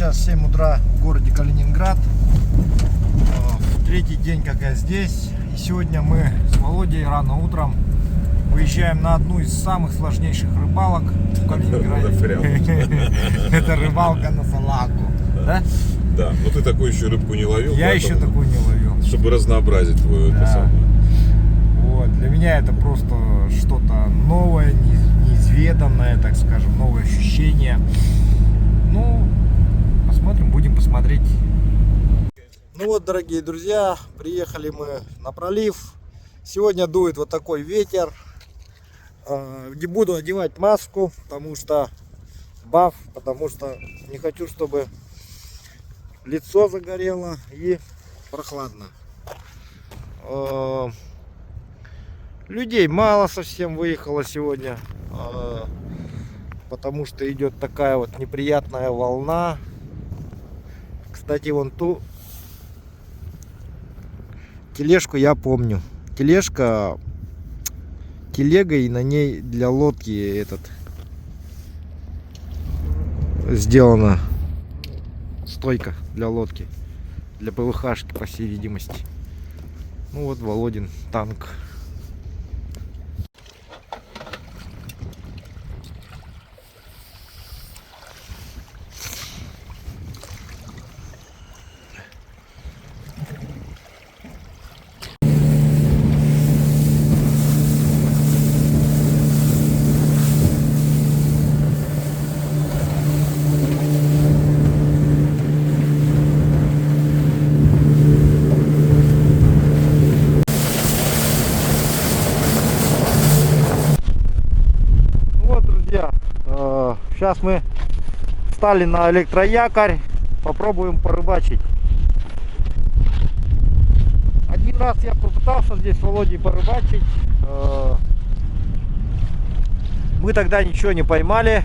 Сейчас 7 утра в городе Калининград. Третий день, как я здесь. И сегодня мы с Володей рано утром выезжаем на одну из самых сложнейших рыбалок в Калининграде. Это рыбалка на салаку. Да? Да, но ты такую еще рыбку не ловил. Я еще такую не ловил. Чтобы разнообразить твою это самое. Вот, для меня это просто что-то новое, неизведанное, так скажем, новое ощущение. Ну, посмотрим, будем посмотреть. Ну вот, дорогие друзья, приехали мы на пролив. Сегодня дует вот такой ветер. Не буду одевать маску, потому что не хочу, чтобы лицо загорело и прохладно. Людей мало совсем выехало сегодня, потому что идет такая вот неприятная волна. Кстати, вон ту тележку я помню. Телега, и на ней для лодки сделана стойка для лодки, для ПВХшки, по всей видимости. Ну вот Володин танк. Сейчас мы встали на электроякорь, попробуем порыбачить. Один раз я попытался здесь с Володей порыбачить. Мы тогда ничего не поймали.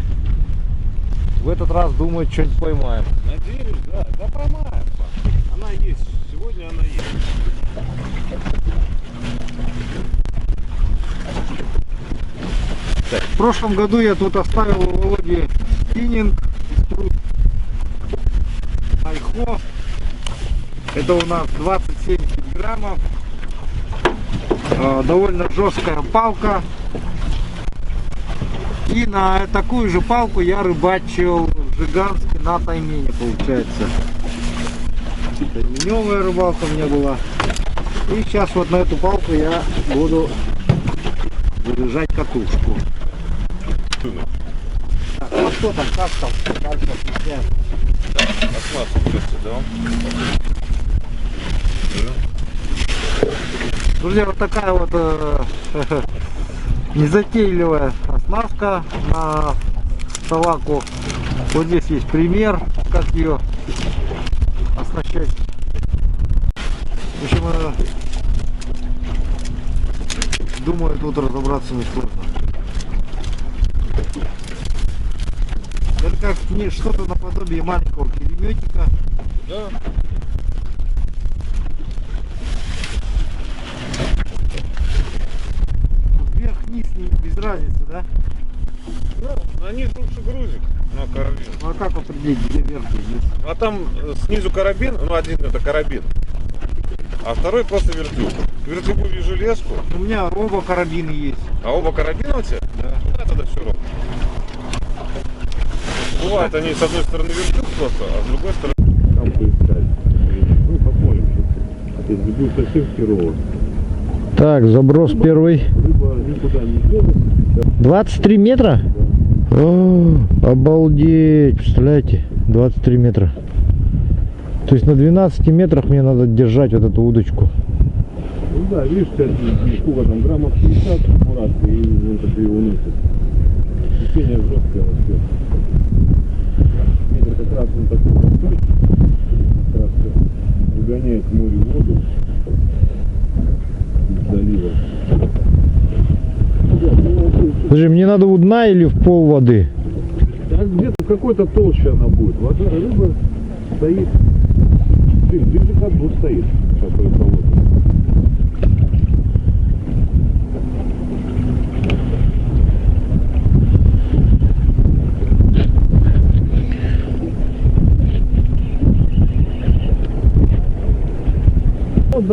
В этот раз, думаю, что-нибудь поймаем. Надеюсь, да поймаем. Она есть, сегодня она есть. В прошлом году я тут оставил у Володи спиннинг Айхо. Это у нас 27 граммов. Довольно жесткая палка. И на такую же палку я рыбачил в Жиганске на таймене, получается. Тайменевая рыбалка у меня была. И сейчас вот на эту палку я буду заряжать катушку. Так, ну что там, как там? Друзья, вот такая вот незатейливая оснастка на салаку. Вот здесь есть пример, как ее оснащать. В общем, думаю, тут разобраться не сложно. Это как что-то наподобие маленького пулеметика. Да. Вверх-вниз без разницы, да? Да, они лучше грузик на карабин. Ну а как определить, где вверх, где вниз? А там снизу карабин, ну один это карабин, а второй просто вертлюг. К вертлюгу вижу леску. У меня оба карабина есть. А оба карабина у тебя? Да. Да, тогда все ровно. Бывает, они с одной стороны вертлюг просто, а с другой стороны... Там поискать. Ну, посмотрим. Если будет совсем херово. Так, заброс первый. Рыба никуда не идет. 23 метра? Да. О, обалдеть, представляете? 23 метра. То есть на 12 метрах мне надо держать вот эту удочку. Ну да, видишь, сколько там, граммов 50 аккуратно, и вот это его носит. Течение жесткое растет. Ветер как раз он такой простой, как раз выгоняет в море воду из залива. Подожди, мне надо у дна или в пол воды? Да, где-то какой-то толще она будет. Вода, рыба стоит. Ближе к дну стоит, который колодец.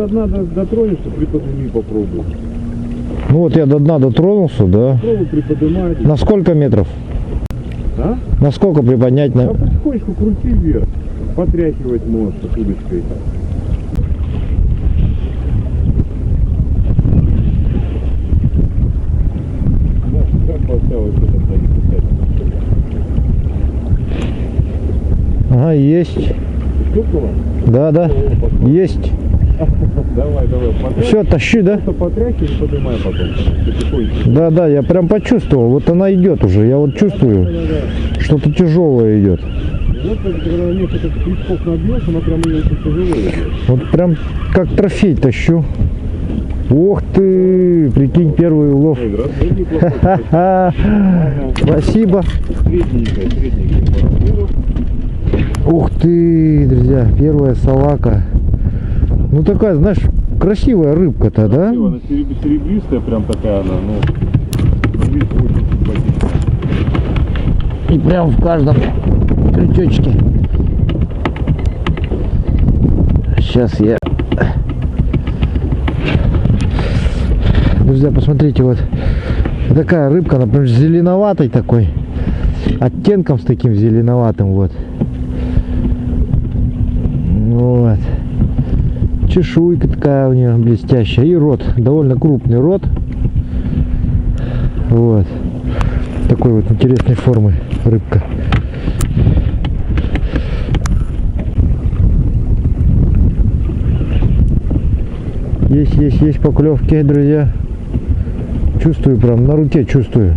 до дна дотронешься, приподними, попробуй. Ну вот я до дна дотронулся, да. Попробуй приподнимать. На сколько метров? А? На сколько приподнять? А потихонечку крути вверх. Потряхивать можешь удочкой. Как поставить это? Ага, есть. Щелкнуло? Да, да. Есть. Давай, потряхивай. Все, тащи, да? Просто потряхивай и поднимай потом. Потихонечку. Да, да, я прям почувствовал. Вот она идет уже. Я вот чувствую, Да. что-то тяжелое идет. Вот когда несколько крючков набьешь, она прям ее очень тяжело идет. Вот прям как трофей тащу. Ух ты, прикинь, первый улов. Размер неплохой. Ха-ха. Спасибо. Средненькая по размеру. Ух ты, друзья, первая салака. Ну такая, знаешь, красивая рыбка-то, да? Она серебристая прям такая она, ну, вид очень симпатичный. И прям в каждом крючочке. Сейчас я... Друзья, посмотрите, вот такая рыбка, например, зеленоватой такой. Оттенком с таким зеленоватым, вот. Вот. Чешуйка такая у нее блестящая. И рот, довольно крупный рот. Вот. Такой вот интересной формы рыбка. Есть поклевки, друзья. Чувствую прям, на руке чувствую.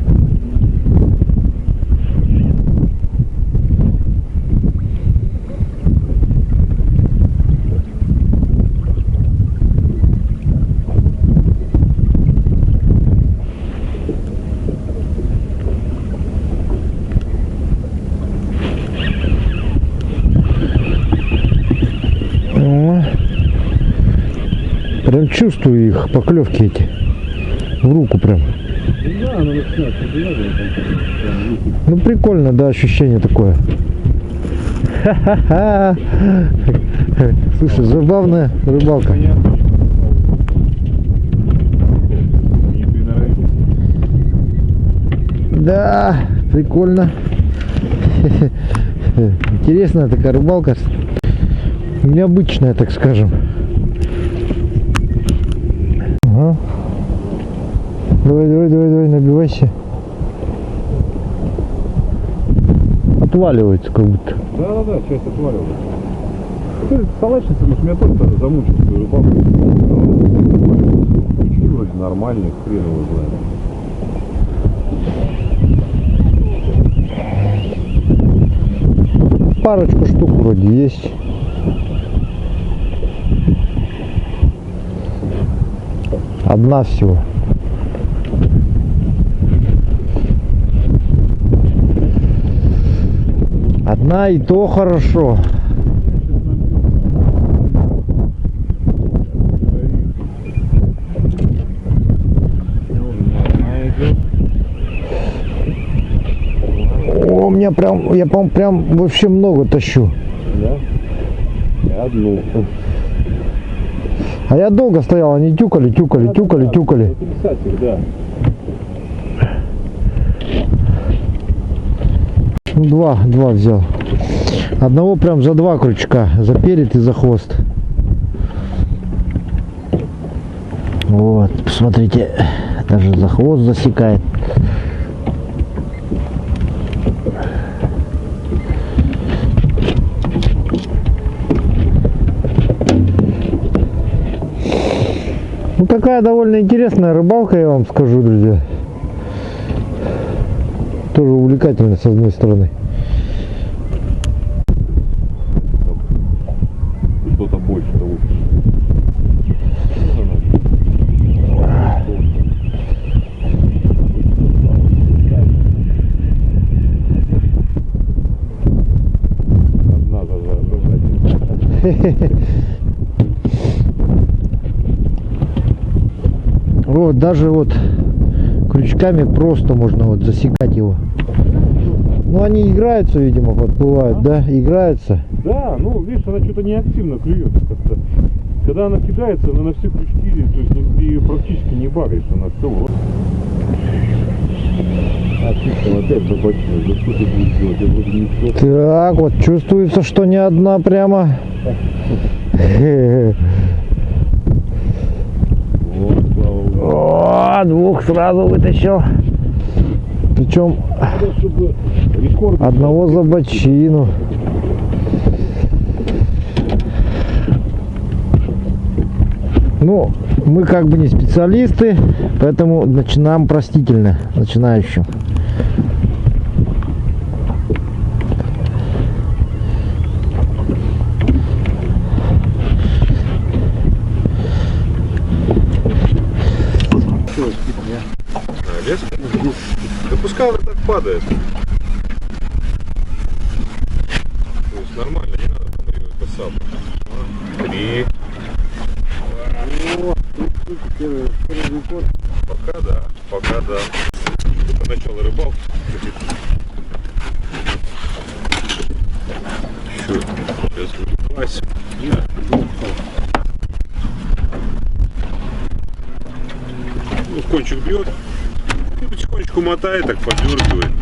Прям чувствую их, поклевки эти. В руку прям. Да, она начинает подвигаться. Ну прикольно, да, ощущение такое. Ха-ха-ха. Слушай, забавная рыбалка. Да, прикольно. Интересная такая рыбалка. Необычная, так скажем. Ага. Давай, набивайся. Отваливается как будто. Да, часть отваливается. Ты салатница, может, меня тоже замучил свою рыбалку. Ключи вроде нормальные, хрен его знает. Парочку штук вроде есть. Одна всего. Одна и то хорошо. О, у меня прям, я, по-моему, прям вообще много тащу. Да? Я одну. А я долго стоял, они тюкали. Потрясатель, да. Ну, два взял. Одного прям за 2 крючка, за перед и за хвост. Вот, посмотрите, даже за хвост засекает. Ну, такая довольно интересная рыбалка, я вам скажу, друзья. Тоже увлекательно, с одной стороны. Что-то больше того. Одна зажать. Вот, даже вот крючками просто можно вот засекать его. Ну, они играются, видимо, подплывают, да? Играются. Да, ну, видишь, она что-то неактивно клюет как-то. Когда она кидается, она на все крючки, то есть ты ее практически не баришь, она все вот. А чисто опять забочила, за что ты будешь делать? Я вроде не все. Так, вот чувствуется, что не одна прямо. Вот, слава богу. О, двух сразу вытащил. Причем Надо, чтобы рекорд... одного за бочину. Ну, мы как бы не специалисты, поэтому начинаем простительно, начинающим. Лес? Да пускай она так падает. То есть нормально, не надо там ее это самое. 3. Пока да, пока да. Это начало рыбалки. Еще сейчас вылипать. Ну, кончик бьет. И потихонечку мотает, так подергивает.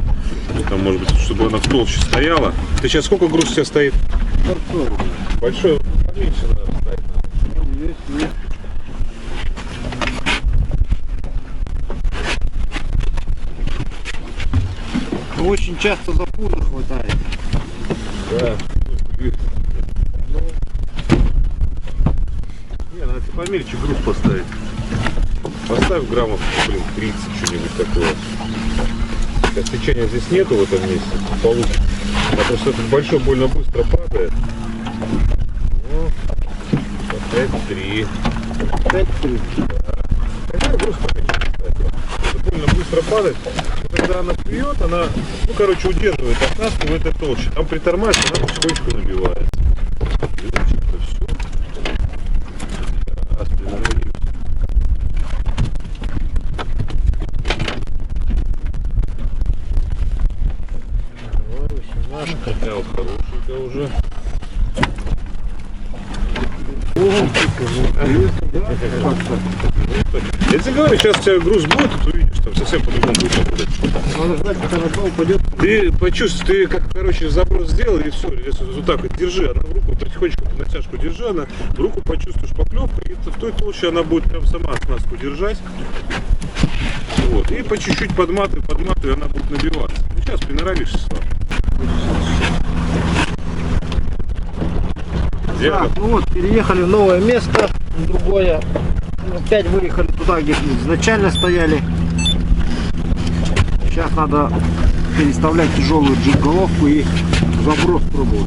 Там, может быть, чтобы она в толще стояла. Ты сейчас сколько груз у тебя стоит? Большой, поменьше, наверное, стоит. Очень часто запуда хватает. Да. Не, надо помельче груз поставить. Поставь граммов, 30, что-нибудь такое. Сейчас течения здесь нету в этом месте. Получится. А просто этот большой больно быстро падает. Ну, опять 3. 5-3. Какой груз пока не ставить? Это больно быстро падает. И когда она клюет, она, ну, короче, удерживает оснастку в этой толще. Там притормаживает, она потихонечку набивается. Это все. Раз, приноровился. Такая вот хорошенькая уже. Я тебе говорю, сейчас у тебя груз будет, ты увидишь, там совсем по-другому будет работать. Надо ждать, пока на дно упадет. Ты почувствуй, ты как, короче, заброс сделал и все, вот так вот держи, она в руку, потихонечку натяжку держи, она в руку почувствуешь поклевку, и в той толще она будет прям сама оснастку держать. Вот, и по чуть-чуть подматывай, и она будет набиваться. Ну, сейчас приноровишься сам. Так, ну вот, переехали в новое место, в другое. Опять выехали туда, где изначально стояли. Сейчас надо переставлять тяжелую джиг-головку и заброс пробовать.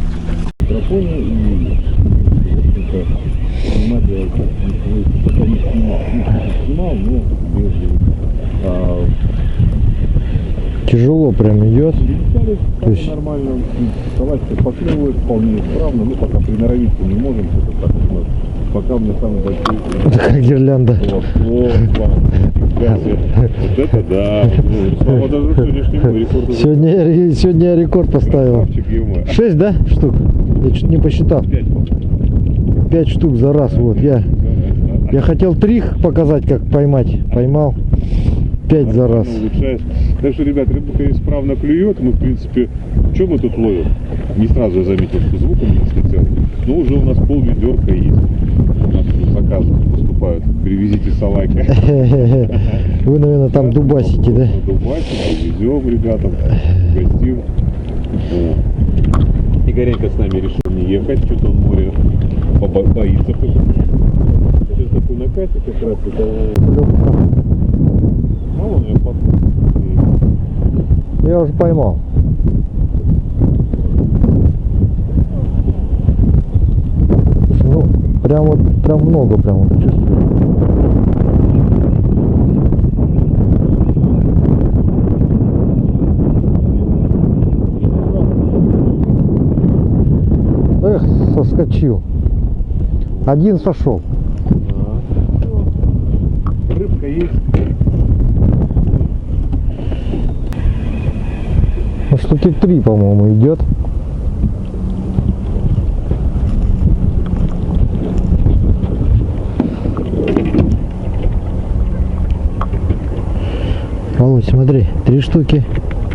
Тяжело прям идет. То есть... нормально, салатики поклевывают вполне исправно, ну пока приноровиться не можем, что-то так у нас. Пока у меня самый большой. Такая гирлянда. Вот это да. Слава даже сегодняшнему рекорду. Сегодня я рекорд поставил. 6, да, штук? Я чуть не посчитал. 5 штук за раз. Вот я хотел 3 показать, как поймать. Поймал 5 за раз. Улучшаешь. Так что, ребят, рыбка исправно клюет. Мы, в принципе, что мы тут ловим? Не сразу я заметил, что звук у меня слетел. Но уже у нас пол-ведерка есть. У нас уже заказы поступают. Привезите салайка. Вы, наверное, там дубасите, да? Дубасите, везем ребятам, гостим. Игоренька с нами решил не ехать, что-то он море боится. Сейчас такой накатик как раз это. Мало, я подумал. Я уже поймал. Ну, прям много прям вот чувствую. Эх, соскочил. Один сошел. Рыбка есть. Ну, штуки 3, по-моему, идет. Володь, смотри, 3 штуки.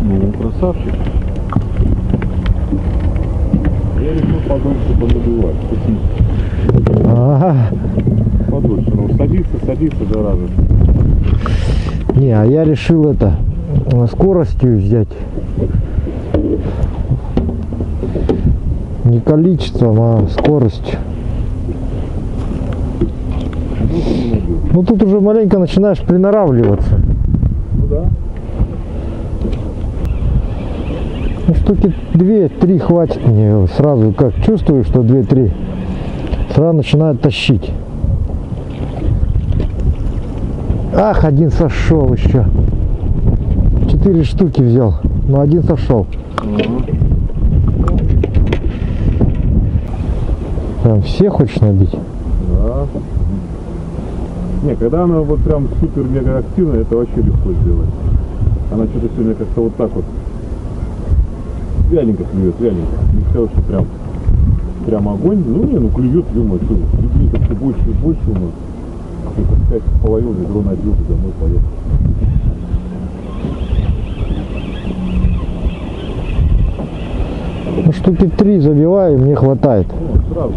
Ну, красавчик. Я решил подольше понабивать. Ага. Подольше. Ну, садится, зараза. Не, а я решил это скоростью взять. Не количеством, а скоростью. Ну тут уже маленько начинаешь приноравливаться. Ну да. Ну, штуки 2-3 хватит мне. Сразу как чувствую, что 2-3, сразу начинает тащить. Ах, один сошел еще. 4 штуки взял, но один сошел. Прям все хочешь набить? Да. Не, когда она вот прям супер-мега активная, это вообще легко сделать. Она что-то сегодня как-то вот так вот вяленько клюет, вяленько. Не сказал, что прям огонь. Ну не, ну клюет, ё-моё, что любви-то все больше и больше у нас. Только 5 половил, ведро набил, и домой поехал. Ну, штуки 3 забиваю, мне хватает. Ну, сразу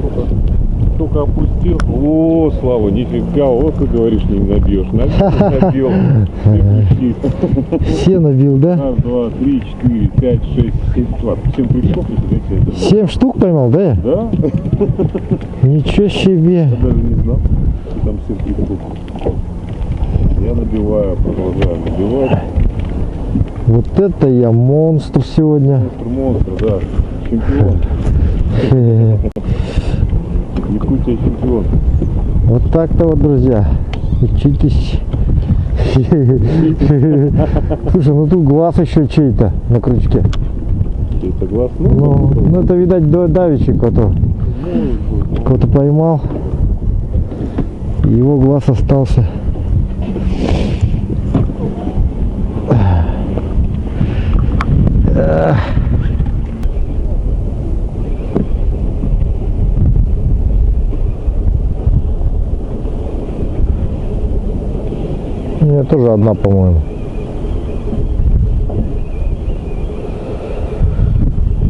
только опустил. О, Слава, нифига, вот ты говоришь, не набьешь. Набил. Все набил, да? Раз, два, 3, 4, 5, 6, 7, 7 крючков, нифига себе. 7 штук поймал, да? Да? Ничего себе. Я даже не знал, что там 7 крючков. Я набиваю, продолжаю набивать. Вот это я монстр сегодня. Монстр, да. Чемпион. Якутия чемпион. Вот так-то вот, друзья. Учитесь. Слушай, ну тут глаз еще чей-то на крючке. Это глаз, Ну это, видать, давичек кого-то поймал. И его глаз остался. У меня тоже одна, по-моему.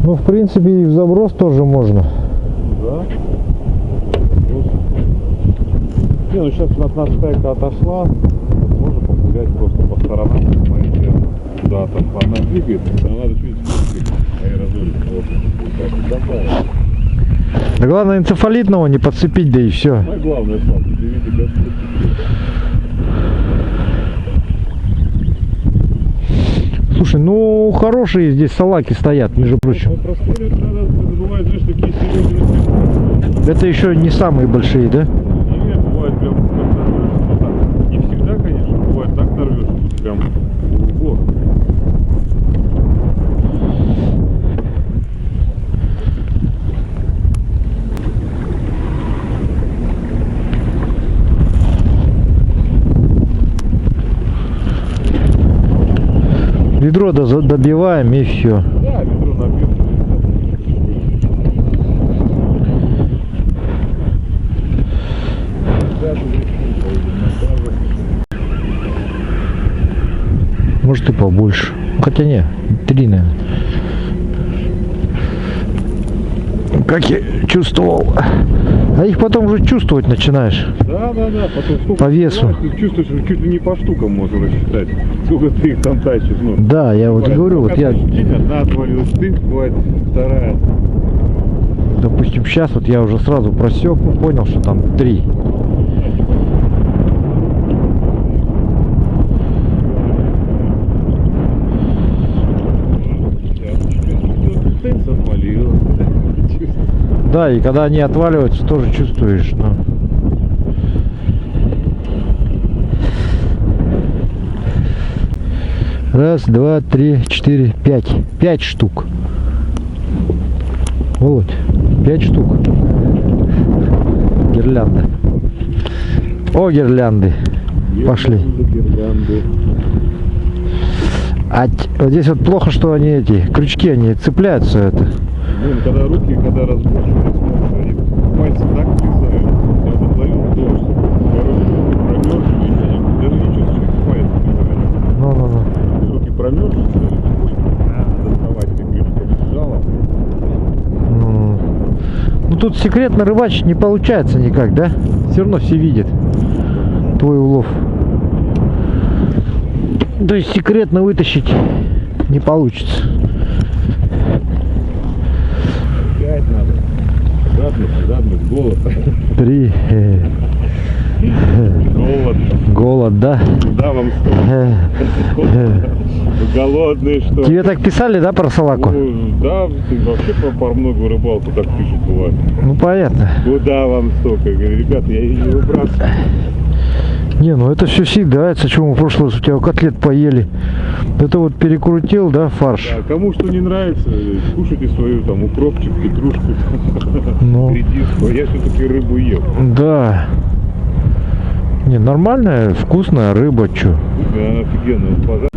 Ну, в принципе, и в заброс тоже можно. Да. Не, ну сейчас у нас стайка отошла. Можно погулять просто по сторонам, посмотреть, куда там она двигается. Но надо чуть-чуть аэрозолить. Вот так. Да главное энцефалитного не подцепить, да и все. Самое главное, Слава, ты видишь, кажется. Слушай, ну хорошие здесь салаки стоят, между прочим. Простые, бывает, знаешь, такие серьезные. Это еще не самые большие, да? Нет, бывает прям как нарвешься, вот так. Не всегда, конечно, бывает так нарвешься, тут прям вот. Ведро добиваем и все. Да, ведро набил. Может и побольше. Хотя не, 3, наверное. Как я чувствовал. А их потом уже чувствовать начинаешь. Да. Потом сколько По весу. Ты чувствуешь, что чуть ли не по штукам можно рассчитать. Сколько ты их там тащишь. Ну. Да, я вот Бывает, говорю, вот я, одна отвалилась, ты, бывает вторая. допустим, сейчас вот я уже сразу просек, понял, что там 3. Да, и когда они отваливаются, тоже чувствуешь, но... Раз, два, 3, 4, 5. 5 штук. Вот, 5 штук. Гирлянда. О, гирлянды. Пошли. Гирлянды. А вот здесь вот плохо, что они эти крючки, они цепляются это. Блин, когда руки, когда разборчивые, они пальцы так влезают. Я вот отловил дождь. Короче, промерзли, и даже не чувствуешь, как палец влезает. Ну. тут секретно рыбачить не получается никак, да? Все равно все видят твой улов. То есть секретно вытащить не получится. Опять надо. Жадность, голод. 3. Голод. Голод, да? Куда вам столько? Вы голодные, что? Тебе так писали, да, про салаку? Ну, да, ты вообще про многую рыбалку так пишут бывает. Ну, понятно. Куда вам столько? Я говорю, ребята, я ее не выбрасываю. Не, ну это все съедается, что мы в прошлый раз у тебя котлет поели. Это вот перекрутил, да, фарш? А кому что не нравится, кушайте свою там укропчик, петрушку, Ну. редиску. Я все-таки рыбу ем. Да. Не, нормальная, вкусная рыба, чё. Да, офигенно. Пожалуйста.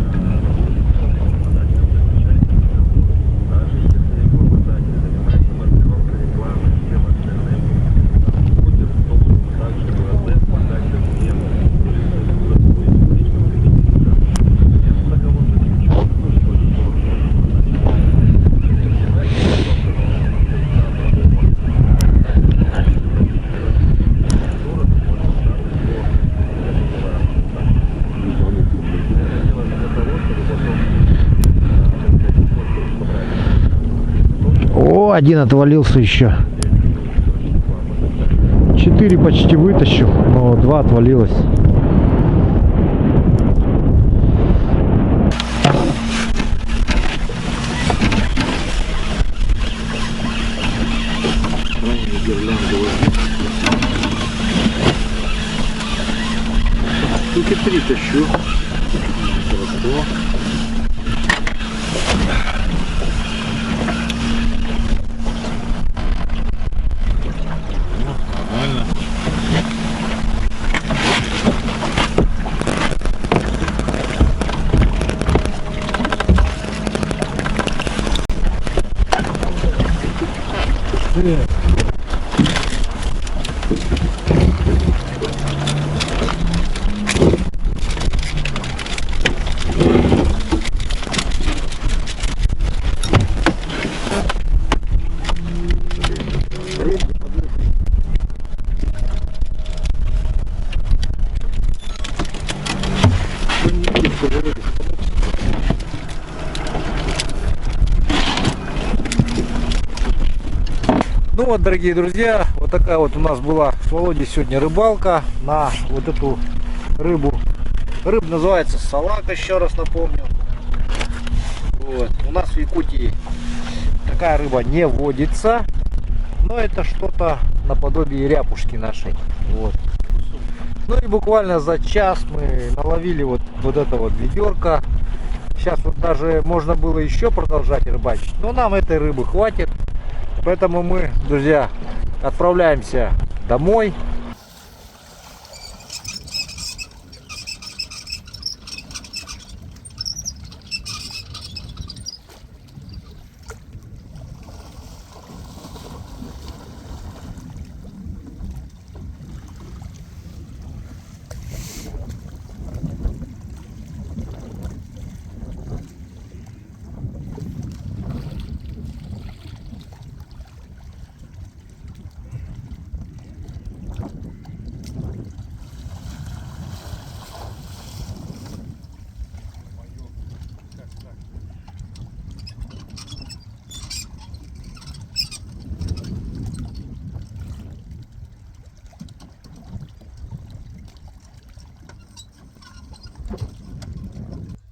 О, один отвалился еще. 4 почти вытащил, но 2 отвалилось. Штуки 3 тащу. Хорошо. Ну вот, дорогие друзья, вот такая вот у нас была с Володей сегодня рыбалка на вот эту рыбу. Рыба называется салака, еще раз напомню. Вот. У нас в Якутии такая рыба не водится, но это что-то наподобие ряпушки нашей. Вот. Ну и буквально за час мы наловили вот это вот ведерко. Сейчас вот даже можно было еще продолжать рыбачить, но нам этой рыбы хватит. Поэтому мы, друзья, отправляемся домой.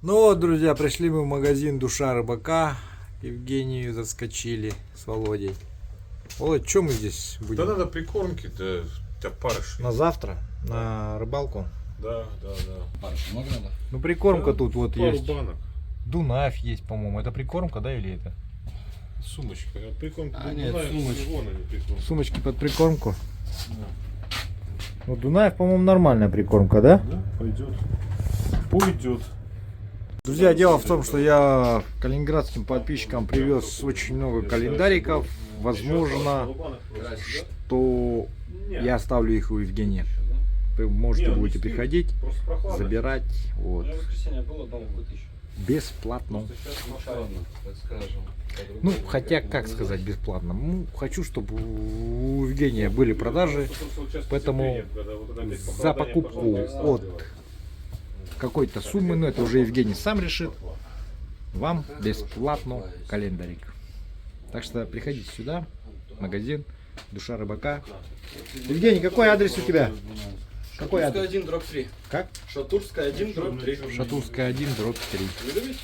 Ну вот, друзья, пришли мы в магазин «Душа рыбака». К Евгению заскочили с Володей. Володь, что мы здесь будем? Да надо прикормки, да опарыш. На завтра? На рыбалку? Да. Парыш много надо? Ну прикормка Да, тут вот пару есть. банок. Дунаев есть, по-моему. Это прикормка, да, или это? Сумочка. Прикормка. А, нет, сумочка. Вон они, прикормка. Сумочки под прикормку? Ну, Дунаев, по-моему, нормальная прикормка, да? Да, пойдет. Пойдет. Друзья, дело в том, что я калининградским подписчикам привез очень много календариков. Возможно, что я оставлю их у Евгения. Вы можете Не, он будете не спит. приходить, Просто прохладно. забирать. Вот. Я в воскресенье было, дома вытащу. Бесплатно. Машина, так скажем. Ну, хотя, как сказать, бесплатно. Ну, хочу, чтобы у Евгения были продажи, поэтому за покупку от какой-то суммы, но это уже Евгений сам решит, вам бесплатно календарик. Так что приходите сюда, магазин Душа рыбака. Евгений, какой адрес у тебя? Какой Шатурская адрес? 1/3. Как? Шатурская 1/3. Шатурская 1/3. Вы любите?